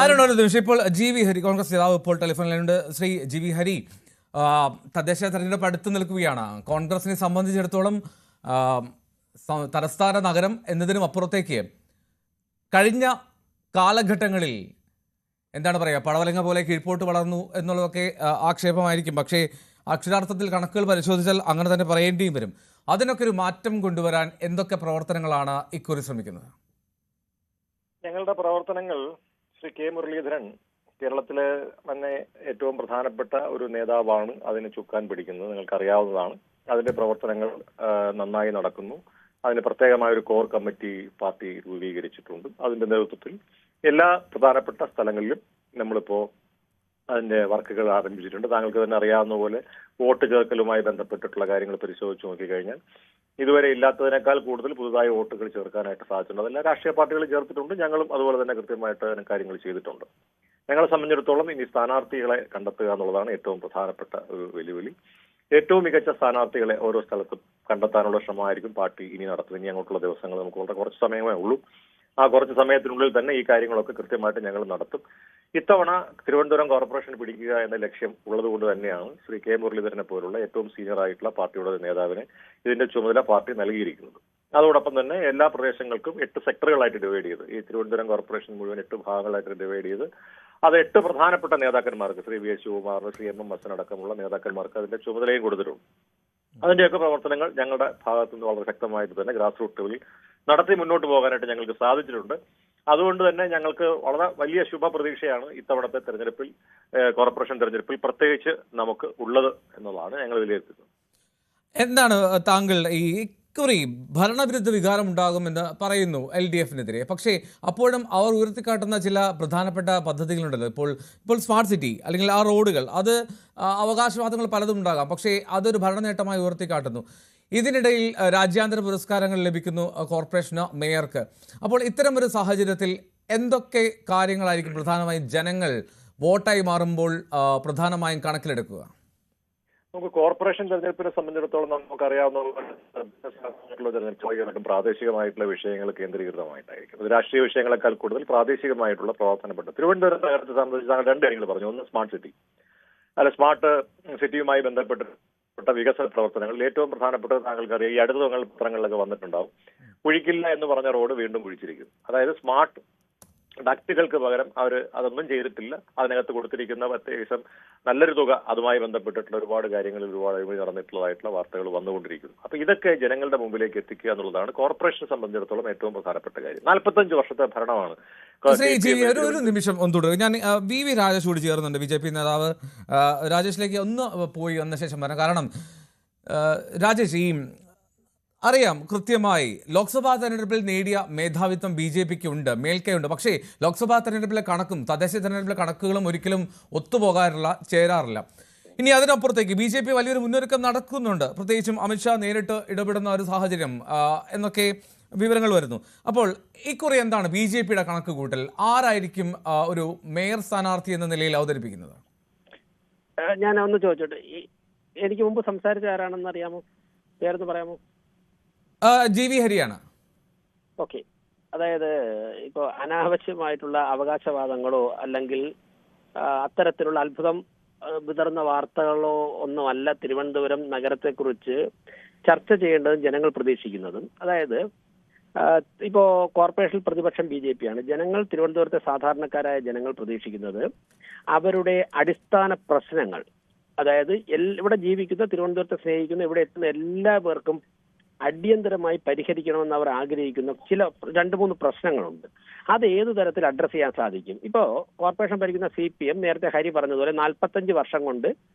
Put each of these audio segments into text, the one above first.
ഒരു നിമിഷം. ഇപ്പോൾ ജി വി ഹരി, കോൺഗ്രസ് നേതാവ്, ഇപ്പോൾ ടെലിഫോണിലുണ്ട്. ശ്രീ ജി വി ഹരി, തദ്ദേശ തെരഞ്ഞെടുപ്പ് അടുത്ത് നിൽക്കുകയാണ്. കോൺഗ്രസിനെ സംബന്ധിച്ചിടത്തോളം തലസ്ഥാന നഗരം എന്നതിനും അപ്പുറത്തേക്ക് കഴിഞ്ഞ കാലഘട്ടങ്ങളിൽ എന്താണ് പറയുക, പടവലങ്ങ പോലെ കീഴ്പോട്ട് വളർന്നു എന്നുള്ളതൊക്കെ ആക്ഷേപമായിരിക്കും. പക്ഷേ അക്ഷരാർത്ഥത്തിൽ കണക്കുകൾ പരിശോധിച്ചാൽ അങ്ങനെ തന്നെ പറയേണ്ടിയും വരും. അതിനൊക്കെ ഒരു മാറ്റം കൊണ്ടുവരാൻ എന്തൊക്കെ പ്രവർത്തനങ്ങളാണ് ഇക്കുറി ശ്രമിക്കുന്നത്? ഞങ്ങളുടെ പ്രവർത്തനങ്ങൾ ശ്രീ കെ മുരളീധരൻ കേരളത്തിലെ തന്നെ ഏറ്റവും പ്രധാനപ്പെട്ട ഒരു നേതാവാണ്. അതിന് ചുക്കാൻ പിടിക്കുന്നത് നിങ്ങൾക്കറിയാവുന്നതാണ്. അതിന്റെ പ്രവർത്തനങ്ങൾ നന്നായി നടക്കുന്നു. അതിന് പ്രത്യേകമായ ഒരു കോർ കമ്മിറ്റി പാർട്ടി രൂപീകരിച്ചിട്ടുണ്ട്. അതിന്റെ നേതൃത്വത്തിൽ എല്ലാ പ്രധാനപ്പെട്ട സ്ഥലങ്ങളിലും നമ്മളിപ്പോ അതിന്റെ വർക്കുകൾ ആരംഭിച്ചിട്ടുണ്ട്. താങ്കൾക്ക് തന്നെ അറിയാവുന്ന പോലെ വോട്ട് ചേർക്കലുമായി ബന്ധപ്പെട്ടിട്ടുള്ള കാര്യങ്ങൾ പരിശോധിച്ച് നോക്കിക്കഴിഞ്ഞാൽ ഇതുവരെ ഇല്ലാത്തതിനേക്കാൾ കൂടുതൽ പുതുതായി വോട്ടുകൾ ചേർക്കാനായിട്ട് സാധിച്ചിട്ടുണ്ട്. അതെല്ലാം രാഷ്ട്രീയ പാർട്ടികൾ ചേർത്തിട്ടുണ്ട്. ഞങ്ങളും അതുപോലെ തന്നെ കൃത്യമായിട്ട് കാര്യങ്ങൾ ചെയ്തിട്ടുണ്ട്. ഞങ്ങളെ സംബന്ധിച്ചിടത്തോളം ഇനി സ്ഥാനാർത്ഥികളെ കണ്ടെത്തുക എന്നുള്ളതാണ് ഏറ്റവും പ്രധാനപ്പെട്ട ഒരു വെല്ലുവിളി. ഏറ്റവും മികച്ച സ്ഥാനാർത്ഥികളെ ഓരോ സ്ഥലത്തും കണ്ടെത്താനുള്ള ശ്രമമായിരിക്കും പാർട്ടി ഇനി നടത്തുന്നത്. ഇനി അങ്ങോട്ടുള്ള ദിവസങ്ങൾ നമുക്ക് വളരെ കുറച്ച് സമയമേ ഉള്ളൂ. ആ കുറച്ച് സമയത്തിനുള്ളിൽ തന്നെ ഈ കാര്യങ്ങളൊക്കെ കൃത്യമായിട്ട് ഞങ്ങൾ നടത്തും. ഇത്തവണ തിരുവനന്തപുരം കോർപ്പറേഷൻ പിടിക്കുക എന്ന ലക്ഷ്യം ഉള്ളതുകൊണ്ട് തന്നെയാണ് ശ്രീ കെ മുരളീധരനെ പോലുള്ള ഏറ്റവും സീനിയർ ആയിട്ടുള്ള പാർട്ടിയുടെ നേതാവിനെ ഇതിന്റെ ചുമതല പാർട്ടി നൽകിയിരിക്കുന്നത്. അതോടൊപ്പം തന്നെ എല്ലാ പ്രദേശങ്ങൾക്കും 8 സെക്ടറുകളായിട്ട് ഡിവൈഡ് ചെയ്ത്, ഈ തിരുവനന്തപുരം കോർപ്പറേഷൻ മുഴുവൻ 8 ഭാഗങ്ങളായിട്ട് ഡിവൈഡ് ചെയ്ത് അത് 8 പ്രധാനപ്പെട്ട നേതാക്കന്മാർക്ക്, ശ്രീ വി എസ് ശിവകുമാറിന്, ശ്രീ എം എം ഹസൻ അടക്കമുള്ള നേതാക്കന്മാർക്ക് അതിന്റെ ചുമതലയും കൊടുത്തിട്ടുണ്ട്. അതിന്റെയൊക്കെ പ്രവർത്തനങ്ങൾ ഞങ്ങളുടെ ഭാഗത്തു നിന്ന് വളരെ ശക്തമായിട്ട് തന്നെ ഗ്രാസ് റൂട്ട് ലെവലിൽ നടത്തി മുന്നോട്ട് പോകാനായിട്ട് ഞങ്ങൾക്ക് സാധിച്ചിട്ടുണ്ട്. അതുകൊണ്ട് തന്നെ ഞങ്ങൾക്ക് വളരെ വലിയ ശുഭപ്രതീക്ഷയാണ് ഇത്തവണത്തെ തെരഞ്ഞെടുപ്പിൽ, കോർപ്പറേഷൻ തെരഞ്ഞെടുപ്പിൽ പ്രത്യേകിച്ച് നമുക്ക് ഉള്ളത് എന്നുള്ളതാണ് ഞങ്ങൾ വിലയിരുത്തുന്നത്. എന്താണ് താങ്കൾ ഈ ഇക്കുറി ഭരണവിരുദ്ധ വികാരം ഉണ്ടാകുമെന്ന് പറയുന്നു LDFനെതിരെ? പക്ഷേ അപ്പോഴും അവർ ഉയർത്തിക്കാട്ടുന്ന ചില പ്രധാനപ്പെട്ട പദ്ധതികളുണ്ടല്ലോ. ഇപ്പോൾ സ്മാർട്ട് സിറ്റി അല്ലെങ്കിൽ ആ റോഡുകൾ, അത് അവകാശവാദങ്ങൾ പലതും ഉണ്ടാകാം. പക്ഷേ അതൊരു ഭരണ നേട്ടമായി ഉയർത്തിക്കാട്ടുന്നു. ഇതിനിടയിൽ രാജ്യാന്തര പുരസ്കാരങ്ങൾ ലഭിക്കുന്നു കോർപ്പറേഷന്, മേയർക്ക്. അപ്പോൾ ഇത്തരം ഒരു സാഹചര്യത്തിൽ എന്തൊക്കെ കാര്യങ്ങളായിരിക്കും പ്രധാനമായും ജനങ്ങൾ വോട്ടായി മാറുമ്പോൾ പ്രധാനമായും കണക്കിലെടുക്കുക? നമുക്ക് കോർപ്പറേഷൻ തെരഞ്ഞെടുപ്പിനെ സംബന്ധിച്ചിടത്തോളം നമുക്കറിയാവുന്ന തെരഞ്ഞെടുപ്പ് പ്രാദേശികമായിട്ടുള്ള വിഷയങ്ങൾ കേന്ദ്രീകൃതമായിട്ടായിരിക്കും. അത് രാഷ്ട്രീയ വിഷയങ്ങളെക്കാൾ കൂടുതൽ പ്രാദേശികമായിട്ടുള്ള പ്രവർത്തനപ്പെട്ട തിരുവനന്തപുരം നഗരത്തെ സംബന്ധിച്ച് താങ്കൾ 2 കാര്യങ്ങൾ പറഞ്ഞു. ഒന്ന് സ്മാർട്ട് സിറ്റി, സ്മാർട്ട് സിറ്റിയുമായി ബന്ധപ്പെട്ട വികസന പ്രവർത്തനങ്ങളിൽ ഏറ്റവും പ്രധാനപ്പെട്ടത് താങ്കൾക്കറിയാം, ഈ അടുത്ത പത്രങ്ങളിലൊക്കെ വന്നിട്ടുണ്ടാവും, കുഴിക്കില്ല എന്ന് പറഞ്ഞ റോഡ് വീണ്ടും കുഴിച്ചിരിക്കും. അതായത് സ്മാർട്ട് ഡക്റ്റുകൾക്ക് പകരം അവർ അതൊന്നും ചെയ്തിട്ടില്ല. അതിനകത്ത് കൊടുത്തിരിക്കുന്ന പ്രത്യേകിച്ചും നല്ലൊരു തുക അതുമായി ബന്ധപ്പെട്ടിട്ടുള്ള ഒരുപാട് കാര്യങ്ങളിൽ ഒരുപാട് അഴിമതി നടന്നിട്ടുള്ളതായിട്ടുള്ള വാർത്തകൾ വന്നുകൊണ്ടിരിക്കുന്നു. അപ്പൊ ഇതൊക്കെ ജനങ്ങളുടെ മുമ്പിലേക്ക് എത്തിക്കുക എന്നുള്ളതാണ് കോർപ്പറേഷനെ സംബന്ധിച്ചിടത്തോളം ഏറ്റവും പ്രധാനപ്പെട്ട കാര്യം. 45 വർഷത്തെ ഭരണമാണ്. ഒരു നിമിഷം ഒന്നുകൂടെ, ഞാൻ വി രാജേഷ് കൂടി ചേർന്നുണ്ട്, BJP നേതാവ്. രാജേഷിലേക്ക് ഒന്ന് പോയി വന്ന ശേഷം വരാം. കാരണം രാജേഷ്, അറിയാം കൃത്യമായി ലോക്സഭാ തെരഞ്ഞെടുപ്പിൽ നേടിയ മേധാവിത്വം BJPക്ക് ഉണ്ട്, മേൽക്കൈയുണ്ട്. പക്ഷേ ലോക്സഭാ തെരഞ്ഞെടുപ്പിലെ കണക്കും തദ്ദേശ തെരഞ്ഞെടുപ്പിലെ കണക്കുകളും ഒരിക്കലും ചേരാറില്ല. ഇനി അതിനപ്പുറത്തേക്ക് BJP വലിയൊരു മുന്നൊരുക്കം നടക്കുന്നുണ്ട്, പ്രത്യേകിച്ചും അമിത്ഷാ നേരിട്ട് ഇടപെടുന്ന ഒരു സാഹചര്യം എന്നൊക്കെ വിവരങ്ങൾ വരുന്നു. അപ്പോൾ ഇക്കുറി എന്താണ് BJPയുടെ കണക്ക് കൂട്ടൽ? ആരായിരിക്കും ഒരു മേയർ സ്ഥാനാർത്ഥി എന്ന നിലയിൽ അവതരിപ്പിക്കുന്നത്? ഞാൻ ഒന്ന് ചോദിച്ചോട്ടെ, എനിക്ക് മുമ്പ് സംസാരിച്ച ആരാണെന്ന് അറിയാമോ? പേരെന്ന് പറയാമോ? GV ഹരിയാണ്. ഓക്കെ. അതായത് ഇപ്പോൾ അനാവശ്യമായിട്ടുള്ള അവകാശവാദങ്ങളോ അല്ലെങ്കിൽ അത്തരത്തിലുള്ള അത്ഭുതം വിതർന്ന വാർത്തകളോ ഒന്നുമല്ല തിരുവനന്തപുരം നഗരത്തെക്കുറിച്ച് ചർച്ച ചെയ്യേണ്ടതും ജനങ്ങൾ പ്രതീക്ഷിക്കുന്നതും. അതായത് ഇപ്പോ കോർപ്പറേഷൻ പ്രതിപക്ഷം BJP ആണ്. ജനങ്ങൾ, തിരുവനന്തപുരത്തെ സാധാരണക്കാരായ ജനങ്ങൾ പ്രതീക്ഷിക്കുന്നത് അവരുടെ അടിസ്ഥാന പ്രശ്നങ്ങൾ, അതായത് ഇവിടെ ജീവിക്കുന്ന, തിരുവനന്തപുരത്തെ സ്നേഹിക്കുന്ന, ഇവിടെ എത്തുന്ന എല്ലാ പേർക്കും അടിയന്തരമായി പരിഹരിക്കണമെന്ന് അവർ ആഗ്രഹിക്കുന്ന ചില 2-3 പ്രശ്നങ്ങളുണ്ട്. അത് ഏതു തരത്തിൽ അഡ്രസ് ചെയ്യാൻ സാധിക്കും? ഇപ്പോ കോർപ്പറേഷൻ ഭരിക്കുന്ന CPM, നേരത്തെ ഹരി പറഞ്ഞതുപോലെ 45 വർഷം കൊണ്ട്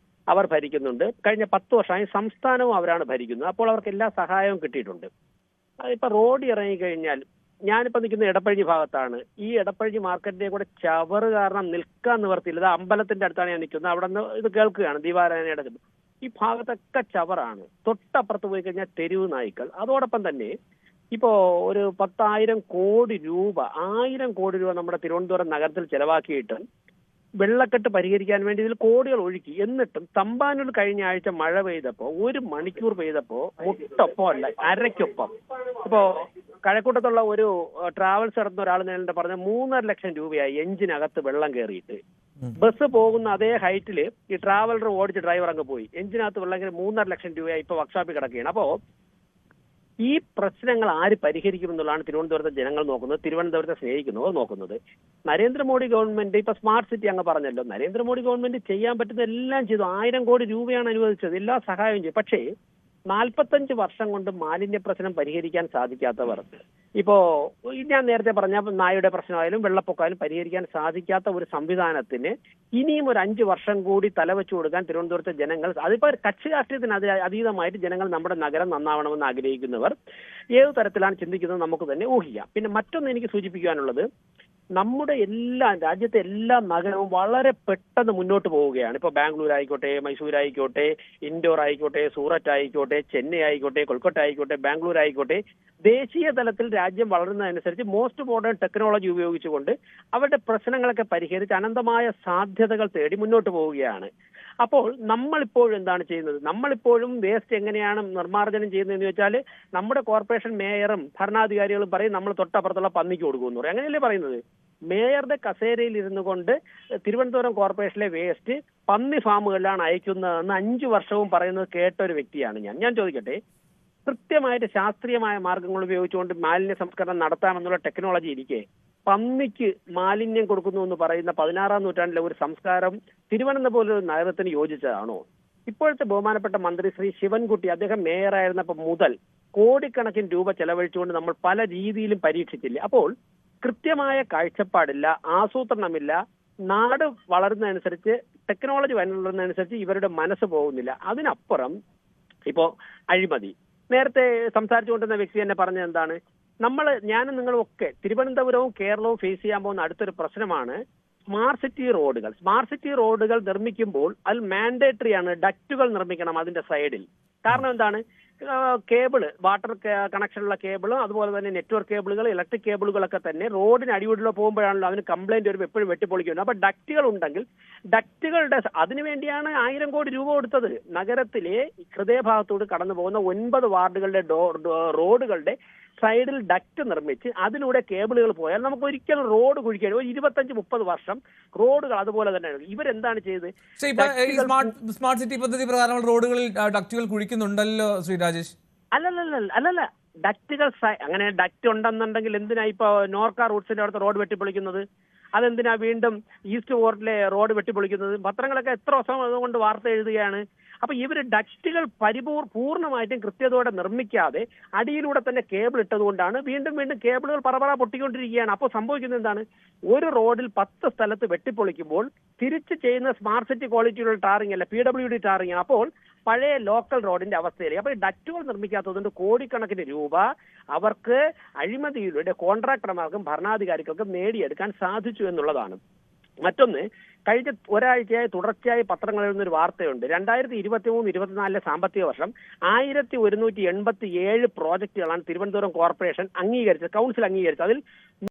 അവർ ഭരിക്കുന്നുണ്ട്. കഴിഞ്ഞ 10 വർഷമായി സംസ്ഥാനവും അവരാണ് ഭരിക്കുന്നത്. അപ്പോൾ അവർക്ക് എല്ലാ സഹായവും കിട്ടിയിട്ടുണ്ട്. ഇപ്പൊ റോഡ് ഇറങ്ങിക്കഴിഞ്ഞാൽ, ഞാനിപ്പോ നിൽക്കുന്ന എടപ്പഴി ഭാഗത്താണ്. ഈ എടപ്പഴി മാർക്കറ്റിന്റെ കൂടെ ചവറ് കാരണം നിൽക്കാൻ നിവർത്തിയില്ല. ഇത് അമ്പലത്തിന്റെ അടുത്താണ് ഞാൻ നിൽക്കുന്നത്. അവിടെ നിന്ന് ഇത് കേൾക്കുകയാണ് ദീപാരാധനയുടെ. ഈ ഭാഗത്തൊക്കെ ചവറാണ്. തൊട്ടപ്പുറത്ത് പോയി കഴിഞ്ഞാൽ തെരുവ് നായ്ക്കൾ. അതോടൊപ്പം തന്നെ ഇപ്പോ ഒരു 10,000 കോടി രൂപ നമ്മുടെ തിരുവനന്തപുരം നഗരത്തിൽ ചെലവാക്കിയിട്ട് വെള്ളക്കെട്ട് പരിഹരിക്കാൻ വേണ്ടി ഇതിൽ കോടികൾ ഒഴുക്കി. എന്നിട്ടും തമ്പാനൂർ കഴിഞ്ഞ ആഴ്ച മഴ പെയ്തപ്പോ 1 മണിക്കൂർ പെയ്തപ്പോ മുട്ടൊപ്പം അല്ല അരയ്ക്കൊപ്പം. ഇപ്പോ കഴക്കൂട്ടത്തുള്ള ഒരു ട്രാവൽസ് നടത്തുന്ന ഒരാൾ നേരിട്ട് പറഞ്ഞ 3.5 ലക്ഷം രൂപയായി എഞ്ചിനകത്ത് വെള്ളം കയറിയിട്ട്. ബസ് പോകുന്ന അതേ ഹൈറ്റിൽ ഈ ട്രാവലർ ഓടിച്ച് ഡ്രൈവർ അങ്ങ് പോയി. എഞ്ചിനകത്ത് വെള്ളം കയറി 3.5 ലക്ഷം രൂപയായി ഇപ്പൊ വർക്ക്ഷോപ്പിൽ കിടക്കുകയാണ്. അപ്പോ ഈ പ്രശ്നങ്ങൾ ആര് പരിഹരിക്കുമെന്നുള്ളതാണ് തിരുവനന്തപുരത്തെ ജനങ്ങൾ നോക്കുന്നത്, തിരുവനന്തപുരത്തെ സ്നേഹിക്കുന്നവർ നോക്കുന്നത്. നരേന്ദ്രമോദി ഗവൺമെന്റ് ഇപ്പൊ സ്മാർട്ട് സിറ്റി അങ്ങ് പറഞ്ഞല്ലോ, നരേന്ദ്രമോദി ഗവൺമെന്റ് ചെയ്യാൻ പറ്റുന്ന എല്ലാം ചെയ്തു. 1000 കോടി രൂപയാണ് അനുവദിച്ചത്, എല്ലാ സഹായവും ചെയ്തു. പക്ഷേ 45 വർഷം കൊണ്ട് മാലിന്യ പ്രശ്നം പരിഹരിക്കാൻ സാധിക്കാത്തവർ, ഇപ്പോ ഞാൻ നേരത്തെ പറഞ്ഞ നായയുടെ പ്രശ്നമായാലും വെള്ളപ്പൊക്കമായാലും പരിഹരിക്കാൻ സാധിക്കാത്ത ഒരു സംവിധാനത്തിന് ഇനിയും ഒരു 5 വർഷം കൂടി തലവെച്ചു കൊടുക്കാൻ തിരുവനന്തപുരത്തെ ജനങ്ങൾ, അതിപ്പോ കക്ഷി രാഷ്ട്രീയത്തിന് അതീതമായിട്ട് ജനങ്ങൾ നമ്മുടെ നഗരം നന്നാവണമെന്ന് ആഗ്രഹിക്കുന്നവർ ഏതു തരത്തിലാണ് ചിന്തിക്കുന്നത് നമുക്ക് തന്നെ ഊഹിക്കാം. പിന്നെ മറ്റൊന്ന് എനിക്ക് സൂചിപ്പിക്കാനുള്ളത്, നമ്മുടെ രാജ്യത്തെ എല്ലാ നഗരവും വളരെ പെട്ടെന്ന് മുന്നോട്ട് പോവുകയാണ്. ഇപ്പൊ ബാംഗ്ലൂർ ആയിക്കോട്ടെ, മൈസൂർ ആയിക്കോട്ടെ, ഇൻഡോർ ആയിക്കോട്ടെ, സൂററ്റ് ആയിക്കോട്ടെ, ചെന്നൈ ആയിക്കോട്ടെ, കൊൽക്കത്ത ആയിക്കോട്ടെ, ബാംഗ്ലൂർ ആയിക്കോട്ടെ, ദേശീയ തലത്തിൽ രാജ്യം വളരുന്നതനുസരിച്ച് മോസ്റ്റ് മോഡേൺ ടെക്നോളജി ഉപയോഗിച്ചുകൊണ്ട് അവരുടെ പ്രശ്നങ്ങളൊക്കെ പരിഹരിച്ച് അനന്തമായ സാധ്യതകൾ തേടി മുന്നോട്ട് പോവുകയാണ്. അപ്പോൾ നമ്മളിപ്പോഴും എന്താണ് ചെയ്യുന്നത്? നമ്മളിപ്പോഴും വേസ്റ്റ് എങ്ങനെയാണ് നിർമ്മാർജ്ജനം ചെയ്യുന്നതെന്ന് വെച്ചാൽ നമ്മുടെ കോർപ്പറേഷൻ മേയറും ഭരണാധികാരികളും പറയും നമ്മൾ തൊട്ടപ്പുറത്തുള്ള പന്നിക്ക് കൊടുക്കുമെന്ന് പറയും. അങ്ങനെയല്ലേ പറയുന്നത്? മേയറുടെ കസേരയിൽ ഇരുന്നു കൊണ്ട് തിരുവനന്തപുരം കോർപ്പറേഷനിലെ വേസ്റ്റ് പന്നി ഫാമുകളിലാണ് അയക്കുന്നതെന്ന് 5 വർഷവും പറയുന്നത് കേട്ട ഒരു വ്യക്തിയാണ് ഞാൻ ചോദിക്കട്ടെ, കൃത്യമായിട്ട് ശാസ്ത്രീയമായ മാർഗങ്ങൾ ഉപയോഗിച്ചുകൊണ്ട് മാലിന്യ സംസ്കരണം നടത്താമെന്നുള്ള ടെക്നോളജി ഇരിക്കെ പന്നിക്ക് മാലിന്യം കൊടുക്കുന്നു എന്ന് പറയുന്ന 16-ാം നൂറ്റാണ്ടിലെ ഒരു സംസ്കാരം തിരുവനന്തപുരം ഒരു നഗരത്തിന് യോജിച്ചതാണോ? ഇപ്പോഴത്തെ ബഹുമാനപ്പെട്ട മന്ത്രി ശ്രീ ശിവൻകുട്ടി അദ്ദേഹം മേയറായിരുന്നപ്പോൾ മുതൽ കോടിക്കണക്കിന് രൂപ ചെലവഴിച്ചുകൊണ്ട് നമ്മൾ പല രീതിയിലും പരീക്ഷിച്ചില്ലേ? അപ്പോൾ കൃത്യമായ കാഴ്ചപ്പാടില്ല, ആസൂത്രണമില്ല, നാട് വളരുന്നതനുസരിച്ച് ടെക്നോളജി വരുന്നതനുസരിച്ച് ഇവരുടെ മനസ്സ് പോകുന്നില്ല. അതിനപ്പുറം ഇപ്പോ അഴിമതി, നേരത്തെ സംസാരിച്ചുകൊണ്ടിരുന്ന വ്യക്തി തന്നെ പറഞ്ഞത് എന്താണ്, ഞാനും നിങ്ങളും ഒക്കെ തിരുവനന്തപുരവും കേരളവും ഫേസ് ചെയ്യാൻ പോകുന്ന അടുത്തൊരു പ്രശ്നമാണ് സ്മാർട്ട് സിറ്റി റോഡുകൾ. സ്മാർട്ട് സിറ്റി റോഡുകൾ നിർമ്മിക്കുമ്പോൾ അതിൽ മാൻഡേറ്ററി ആണ് ഡക്റ്റുകൾ നിർമ്മിക്കണം അതിന്റെ സൈഡിൽ. കാരണം എന്താണ്, കേബിള്, വാട്ടർ കണക്ഷനുള്ള കേബിളും അതുപോലെ തന്നെ നെറ്റ്വർക്ക് കേബിളുകൾ, ഇലക്ട്രിക് കേബിളുകളൊക്കെ തന്നെ റോഡിന് അടിപൊളിയിലോ പോകുമ്പോഴാണല്ലോ അതിന് കംപ്ലൈന്റ് വരുമ്പോൾ എപ്പോഴും വെട്ടിപ്പൊളിക്കുന്നത്. അപ്പൊ ഡക്റ്റുകൾ ഉണ്ടെങ്കിൽ ഡക്റ്റുകളുടെ അതിനുവേണ്ടിയാണ് 1000 കോടി രൂപ കൊടുത്തത്. നഗരത്തിലെ ഹൃദയഭാഗത്തോട് കടന്നു പോകുന്ന 9 വാർഡുകളുടെ റോഡുകളുടെ സൈഡിൽ ഡക്റ്റ് നിർമ്മിച്ച് അതിലൂടെ കേബിളുകൾ പോയാൽ നമുക്ക് ഒരിക്കലും റോഡ് കുഴിക്കാൻ 25-30 വർഷം റോഡുകൾ അതുപോലെ തന്നെ. ഇവരെന്താണ് ചെയ്തത്? സ്മാർട്ട് സിറ്റി പദ്ധതി പ്രകാരം റോഡുകളിൽ ഡക്റ്റുകൾ കുഴിക്കുന്നുണ്ടല്ലോ ശ്രീ രാജേഷ്. അല്ലല്ല ഡക്റ്റുകൾ അങ്ങനെ ഡക്റ്റ് ഉണ്ടെന്നുണ്ടെങ്കിൽ എന്തിനാ ഇപ്പൊ നോർക്ക റൂട്ട്സിന്റെ അടുത്ത് റോഡ് വെട്ടിപ്പൊളിക്കുന്നത്? അതെന്തിനാ വീണ്ടും ഈസ്റ്റ് പോർട്ടിലെ റോഡ് വെട്ടിപ്പൊളിക്കുന്നത്? പത്രങ്ങളൊക്കെ എത്ര ദിവസം കൊണ്ട് വാർത്ത എഴുതുകയാണ്. അപ്പൊ ഇവര് ഡക്റ്റുകൾ പൂർണ്ണമായിട്ടും കൃത്യതയോടെ നിർമ്മിക്കാതെ അടിയിലൂടെ തന്നെ കേബിൾ ഇട്ടതുകൊണ്ടാണ് വീണ്ടും കേബിളുകൾ പറപറ പൊട്ടിക്കൊണ്ടിരിക്കുകയാണ്. അപ്പോൾ സംഭവിക്കുന്നത് എന്താണ്, ഒരു റോഡിൽ 10 സ്ഥലത്ത് വെട്ടിപ്പൊളിക്കുമ്പോൾ തിരിച്ച് ചെയ്യുന്ന സ്മാർട്ട് സിറ്റി ക്വാളിറ്റിയുള്ള ടാറിംഗ് അല്ല, PWD ടാറിംഗ്. അപ്പോൾ പഴയ ലോക്കൽ റോഡിന്റെ അവസ്ഥയിലേക്ക്. അപ്പൊ ഈ ഡക്റ്റുകൾ നിർമ്മിക്കാത്തതുകൊണ്ട് കോടിക്കണക്കിന് രൂപ അവർക്ക് അഴിമതിയിലൂടെ കോൺട്രാക്ടർമാർക്കും ഭരണാധികാരികൾക്കും നേടിയെടുക്കാൻ സാധിച്ചു എന്നുള്ളതാണ്. മറ്റൊന്ന്, കഴിഞ്ഞ ഒരാഴ്ചയായി തുടർച്ചയായി പത്രങ്ങളിൽ നിന്നൊരു വാർത്തയുണ്ട്. 2023-24 സാമ്പത്തിക വർഷം 1187 പ്രോജക്റ്റുകളാണ് തിരുവനന്തപുരം കോർപ്പറേഷൻ അംഗീകരിച്ചത്, കൗൺസിൽ അംഗീകരിച്ചത്. അതിൽ